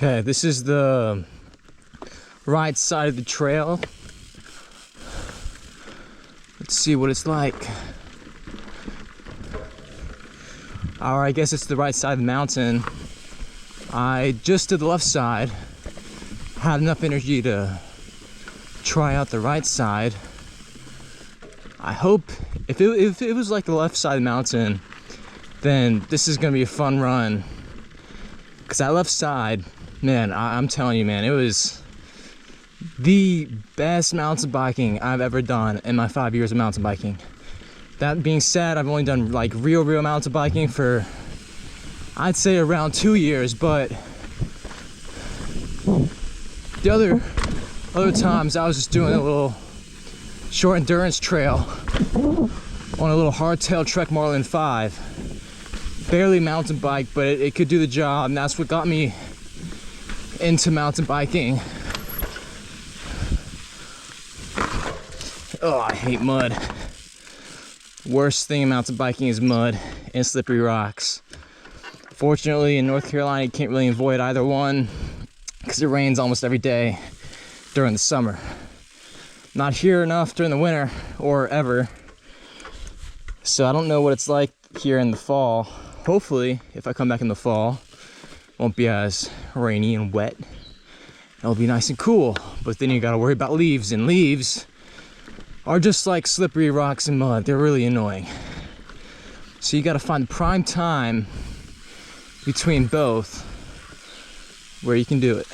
Okay, this is the right side of the trail. Let's see what it's like. Or I guess it's the right side of the mountain. I just did the left side. Had enough energy to try out the right side. I hope if it was like the left side of the mountain, then this is gonna be a fun run. Cause that left side, man, I'm telling you, man, it was the best mountain biking I've ever done in my 5 years of mountain biking. That being said, I've only done like real mountain biking for, I'd say, around 2 years, but the other times I was just doing a little short endurance trail on a little hardtail Trek Marlin 5. Barely mountain bike, but it could do the job, and that's what got me into mountain biking. Oh, I hate mud. Worst thing in mountain biking is mud and slippery rocks. Fortunately, in North Carolina, you can't really avoid either one because it rains almost every day during the summer. Not here enough during the winter or ever. So I don't know what it's like here in the fall. Hopefully, if I come back in the fall, it won't be as rainy and wet. It'll be nice and cool. But then you gotta worry about leaves, and leaves are just like slippery rocks and mud. They're really annoying. So you gotta find the prime time between both where you can do it.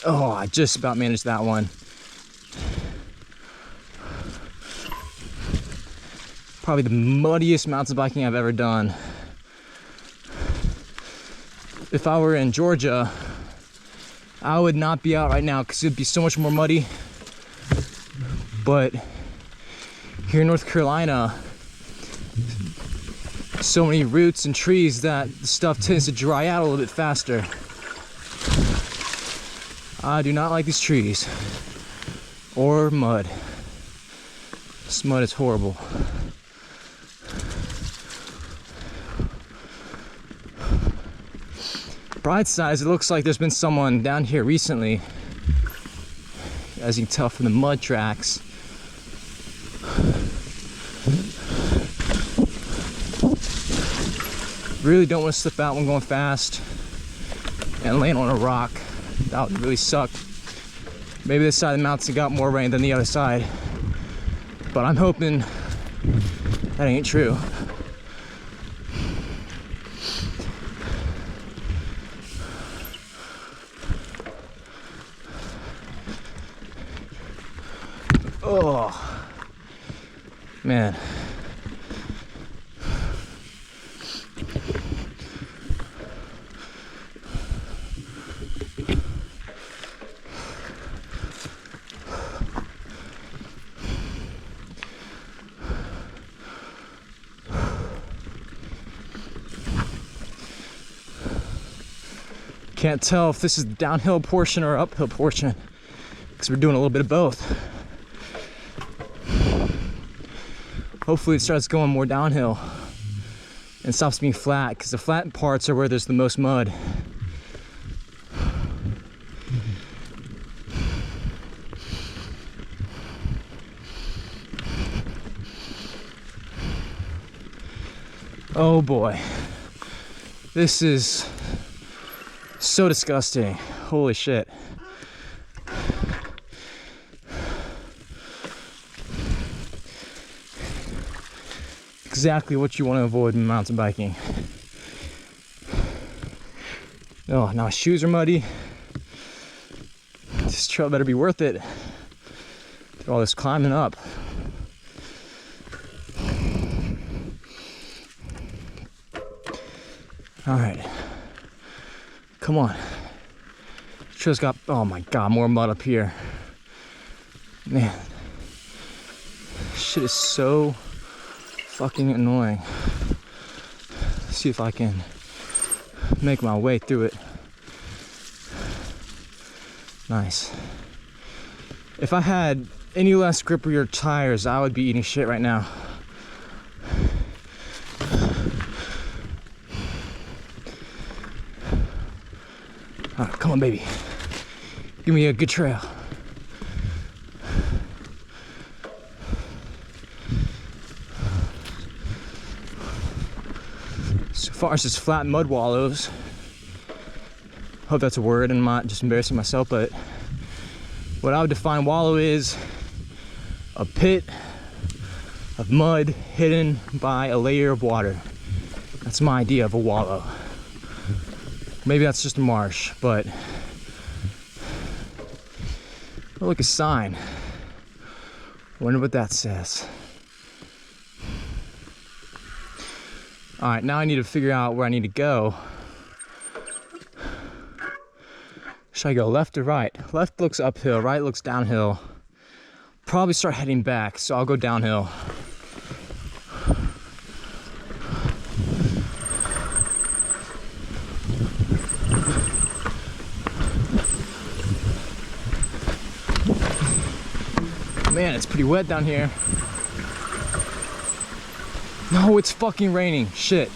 Oh, I just about managed that one. Probably the muddiest mountain biking I've ever done. If I were in Georgia, I would not be out right now because it'd be so much more muddy. But here in North Carolina, so many roots and trees that the stuff tends to dry out a little bit faster. I do not like these trees or mud. This mud is horrible. Bright side, it looks like there's been someone down here recently, as you can tell from the mud tracks. Really don't want to slip out when going fast and land on a rock. That would really suck. Maybe this side of the mountain got more rain than the other side, but I'm hoping that ain't true. Oh, man. Can't tell if this is the downhill portion or uphill portion because we're doing a little bit of both. Hopefully it starts going more downhill and stops being flat, because the flat parts are where there's the most mud. Oh boy, this is so disgusting. Holy shit. Exactly what you want to avoid in mountain biking. Oh, now my shoes are muddy. This trail better be worth it. After all this climbing up. All right, come on. Trail's got, oh my God, more mud up here. Man, shit is so fucking annoying. Let's see if I can make my way through it. Nice. If I had any less grippier tires, I would be eating shit right now. All right, come on, baby. Give me a good trail. So far as just flat mud wallows, hope that's a word and I'm not just embarrassing myself, but what I would define wallow is a pit of mud hidden by a layer of water. That's my idea of a wallow. Maybe that's just a marsh, but oh, look, a sign. Wonder what that says. All right, now I need to figure out where I need to go. Should I go left or right? Left looks uphill, right looks downhill. Probably start heading back, so I'll go downhill. Man, it's pretty wet down here. No, it's fucking raining. Shit.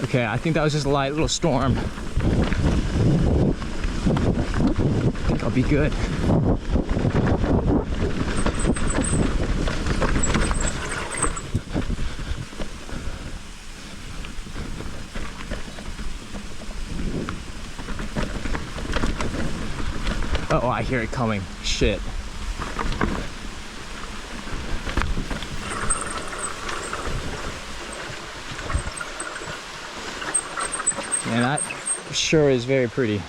Okay, I think that was just a light little storm. I think I'll be good. Oh, I hear it coming. Shit. Man, that sure is very pretty.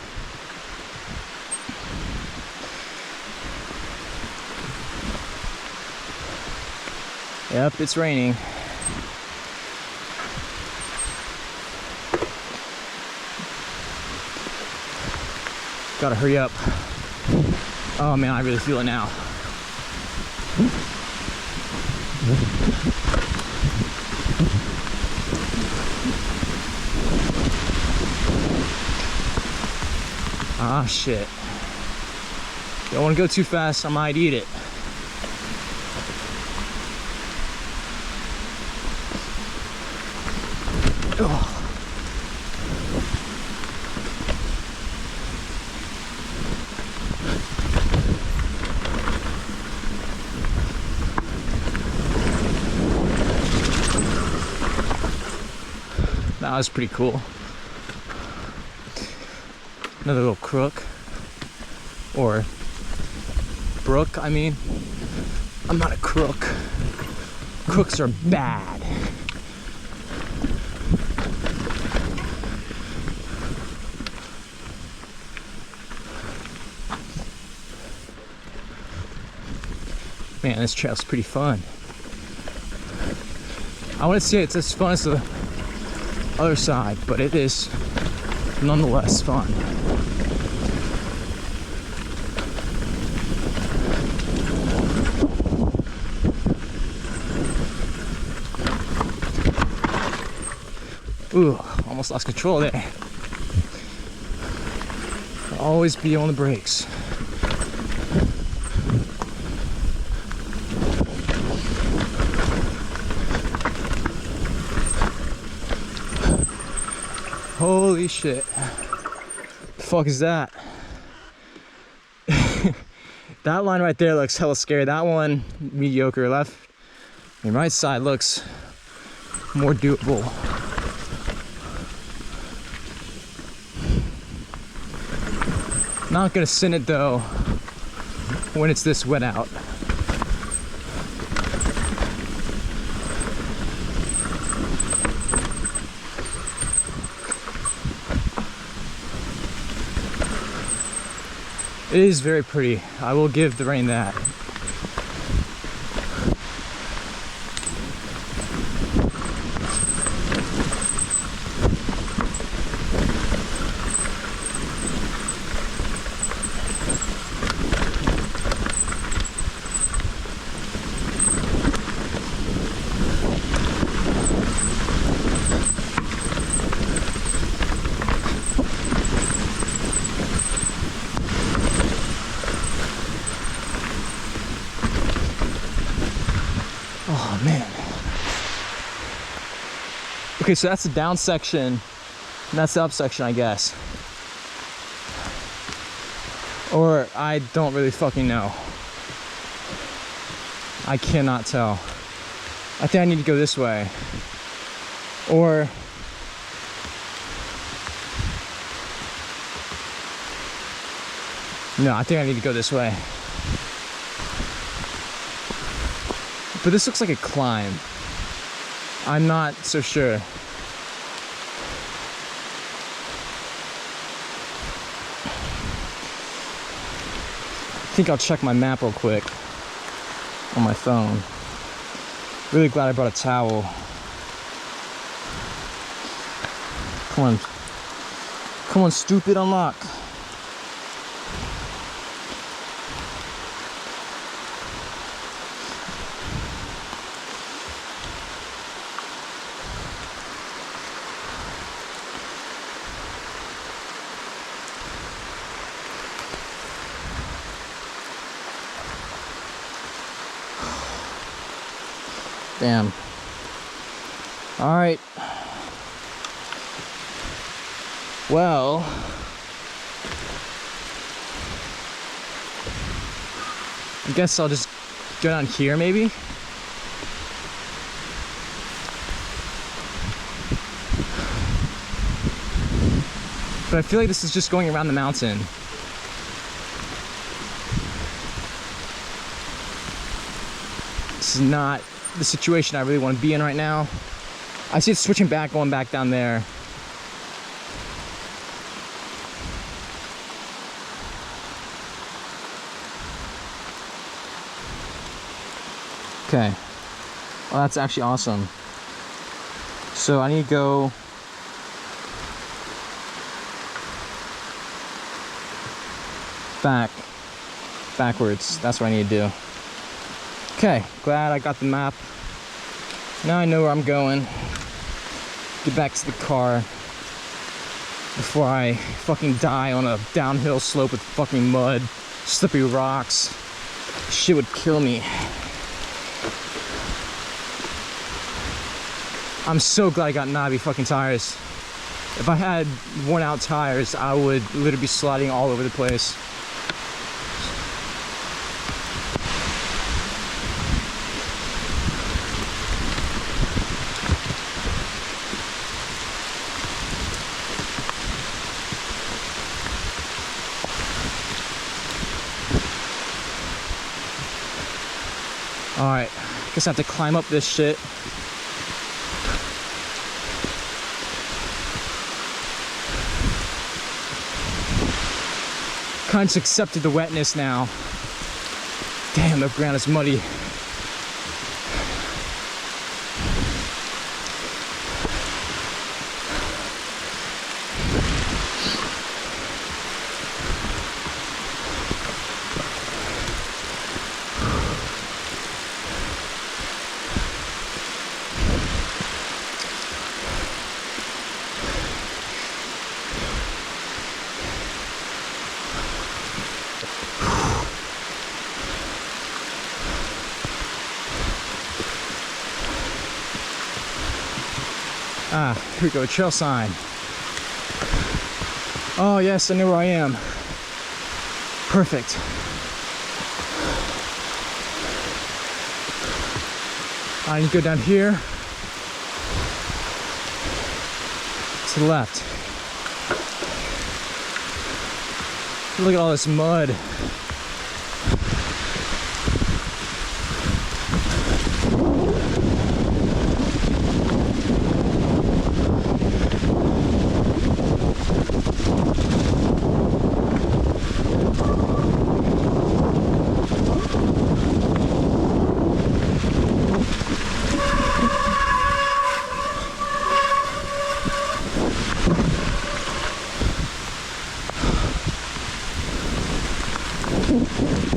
Yep, it's raining. Gotta hurry up. Oh man, I really feel it now. Ah, shit. Don't want to go too fast, I might eat it. Oh. That was pretty cool. Another little crook, or brook, I mean. I'm not a crook. Crooks are bad. Man, this trail's pretty fun. I wouldn't say it's as fun as the other side, but it is nonetheless fun. Ooh, almost lost control there. I'll always be on the brakes. Holy shit. The fuck is that? That line right there looks hella scary. That one, mediocre. Left and right side looks more doable. Not gonna send it though when it's this wet out. It is very pretty. I will give the rain that. Oh man. Okay, so that's the down section, and that's the up section, I guess. Or I don't really fucking know. I cannot tell. I think I need to go this way. Or no, I think I need to go this way. But this looks like a climb. I'm not so sure. I think I'll check my map real quick on my phone. Really glad I brought a towel. Come on. Come on, stupid, unlock. Damn. All right. Well, I guess I'll just go down here maybe. But I feel like this is just going around the mountain. This is not the situation I really want to be in right now. I see it switching back, going back down there. Okay. Well, that's actually awesome. So I need to go backwards. That's what I need to do. Okay, glad I got the map. Now I know where I'm going. Get back to the car before I fucking die on a downhill slope with fucking mud, slippery rocks. Shit would kill me. I'm so glad I got knobby fucking tires. If I had worn out tires, I would literally be sliding all over the place. Alright, guess I have to climb up this shit. Kind of accepted the wetness now. Damn, the ground is muddy. Ah, here we go, trail sign. Oh yes, I know where I am. Perfect. I need to go down here to the left. Look at all this mud.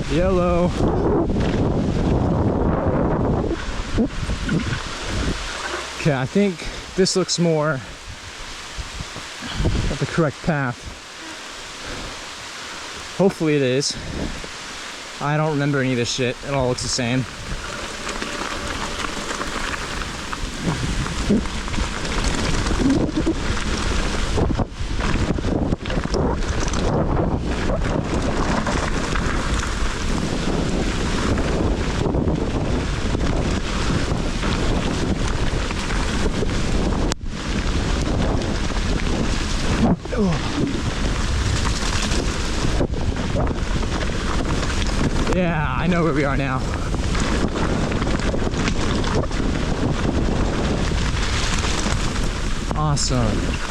Yellow. Okay, I think this looks more of the correct path. Hopefully it is. I don't remember any of this shit. It all looks the same. Yeah, I know where we are now. Awesome.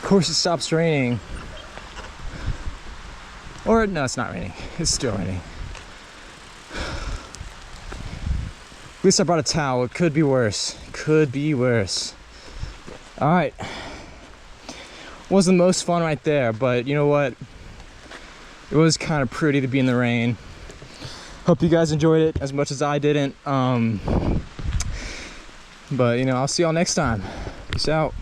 Of course it stops raining. Or no, it's not raining. It's still raining. At least I brought a towel. It could be worse. Could be worse. All right. Wasn't the most fun right there, but you know what? It was kind of pretty to be in the rain. Hope you guys enjoyed it as much as I didn't. But you know, I'll see y'all next time. Peace out.